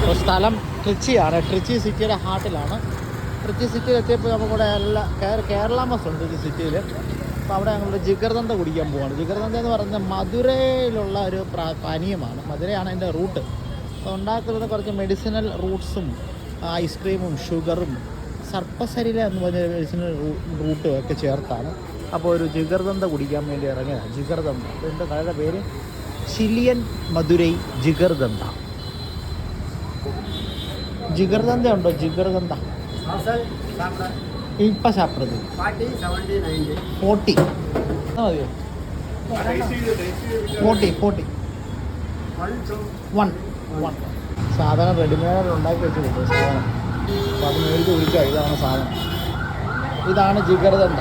അപ്പോൾ സ്ഥലം ട്രിച്ചിയാണ്. ട്രിച്ചി സിറ്റിയുടെ ഹാർട്ടിലാണ്. ട്രിച്ചി സിറ്റിയിൽ എത്തിയപ്പോൾ നമുക്കിവിടെ കേരള ബസ് ഉണ്ട് ട്രിച്ചി സിറ്റിയിൽ. അപ്പോൾ അവിടെ ഞങ്ങളുടെ ജിഗർദന്ത കുടിക്കാൻ പോവാണ്. ജിഗർദന്ത എന്ന് പറയുന്നത് മധുരയിലുള്ള ഒരു പാനീയമാണ്. മധുരയാണ് അതിൻ്റെ റൂട്ട്. അപ്പോൾ ഉണ്ടാക്കുന്നത് കുറച്ച് മെഡിസിനൽ റൂട്ട്സും ഐസ്ക്രീമും ഷുഗറും സർപ്പസരില എന്ന് പറഞ്ഞ മെഡിസിനൽ റൂട്ടും ഒക്കെ ചേർത്താണ്. അപ്പോൾ ഒരു ജിഗർദന്ത കുടിക്കാൻ വേണ്ടി ഇറങ്ങിയതാണ്. ജിഗർദന്ത അതിൻ്റെ കടയുടെ പേര് ചിലിയൻ മധുരൈ ജിഗർദന്ത. ജിഗർദന്ത ഉണ്ടോ? ജിഗർദന്ത ഇപ്പം സാപ്പിടുന്നത് 40 മതിയോ? 40 1 സാധനം റെഡിമെയ്ഡ് ഉണ്ടാക്കി വെച്ചിട്ടുണ്ട് സാധനം. അപ്പോൾ അത് മേടിച്ച് കുടിക്കുക. ഇതാണ് സാധനം. ഇതാണ് ജിഗർദന്ത.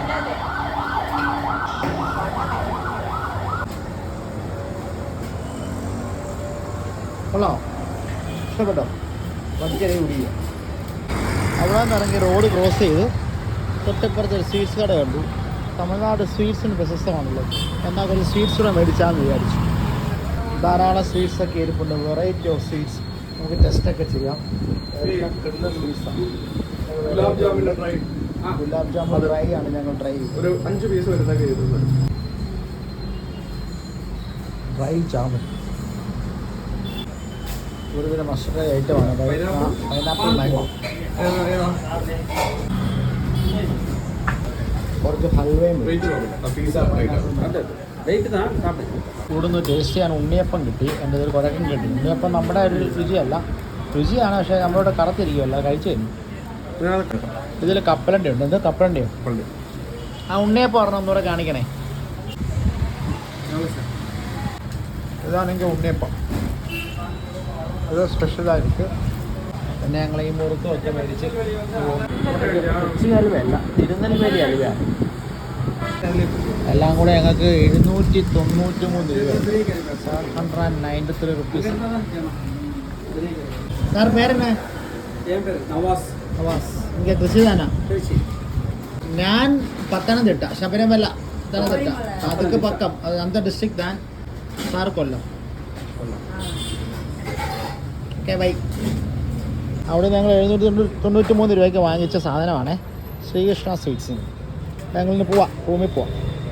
കൊള്ളാം, ഇഷ്ടപ്പെട്ടോ? പച്ചരി കുടിക്കുക. അവിടെ നിന്ന് ഇറങ്ങി റോഡ് ക്രോസ് ചെയ്ത് തൊട്ടപ്പുറത്ത് ഒരു സ്വീറ്റ്സ് കട കണ്ടു. തമിഴ്നാട് സ്വീറ്റ്സിന് പ്രശസ്തമാണല്ലോ. എന്നാൽ ഒരു സ്വീറ്റ്സ് കൂടെ മേടിച്ചാന്ന് വിചാരിച്ചു. ധാരാളം സ്വീറ്റ്സൊക്കെ ഇരിപ്പുണ്ട്. വെറൈറ്റി ഓഫ് സ്വീറ്റ്സ് നമുക്ക് ടെസ്റ്റൊക്കെ ചെയ്യാം. സ്വീറ്റ്സാണ്. ഗുലാബ് ജാമുൻ ഡ്രൈ ആണ് ഞങ്ങൾ ട്രൈ ചെയ്തത്. ഒരു 5 പീസ് വരുന്നൊക്കെ ചെയ്തിട്ടുണ്ട്. ഡ്രൈ ജാമുൻ ഒരുവിധ മസ്റ്റർഡ് ഐറ്റമാണ്. പൈനാപ്പിൾ മാംഗോ, കുറച്ച് ഹൽവയും കൂടുന്നു. ടേസ്റ്റ് ചെയ്യാൻ ഉണ്ണിയപ്പം കിട്ടി. എൻ്റെ ഒരു കുരക്കും കിട്ടി. ഉണ്ണിയപ്പം നമ്മുടെ ഒരു രുചിയാണ്, പക്ഷേ നമ്മളിവിടെ കറുത്തിരിക്കുമല്ലോ കഴിച്ചു കഴിഞ്ഞു. ഇതിൽ കപ്പലണ്ടി ഉണ്ട്. എന്ത് കപ്പലണ്ടിയോ? ആ ഉണ്ണിയപ്പം പറഞ്ഞ ഒന്നുകൂടെ കാണിക്കണേ. ഇതാണെങ്കിൽ ഉണ്ണിയപ്പം. അത് സ്പെഷ്യലായിരിക്കും. പിന്നെ ഞങ്ങൾ ഈ മുറുക്കും ഒക്കെ മേടിച്ച് കൊച്ചി ഹൽവയല്ല, തിരുനെൽവേലി ഹൽവയാണ്. എല്ലാം കൂടെ ഞങ്ങൾക്ക് 793 രൂപ, 793 റുപ്പീസ്. സാർ പേരെന്നാ? നവാസ്. എനിക്ക് കൃഷി താനാ. ഞാൻ പത്തനംതിട്ട, ശബരിമല പത്തനംതിട്ട. അതൊക്കെ പക്കം. അത് അന്ത ഡിസ്ട്രിക്ട് താൻ. സാർ കൊല്ലം. Okay bye. അവിടെ ഞങ്ങൾ 793 രൂപയ്ക്ക് വാങ്ങിച്ച സാധനമാണേ, ശ്രീകൃഷ്ണ സ്വീറ്റ്സിന്. ഞങ്ങളിന്ന് പോവാം, റൂമിൽ പോവാം.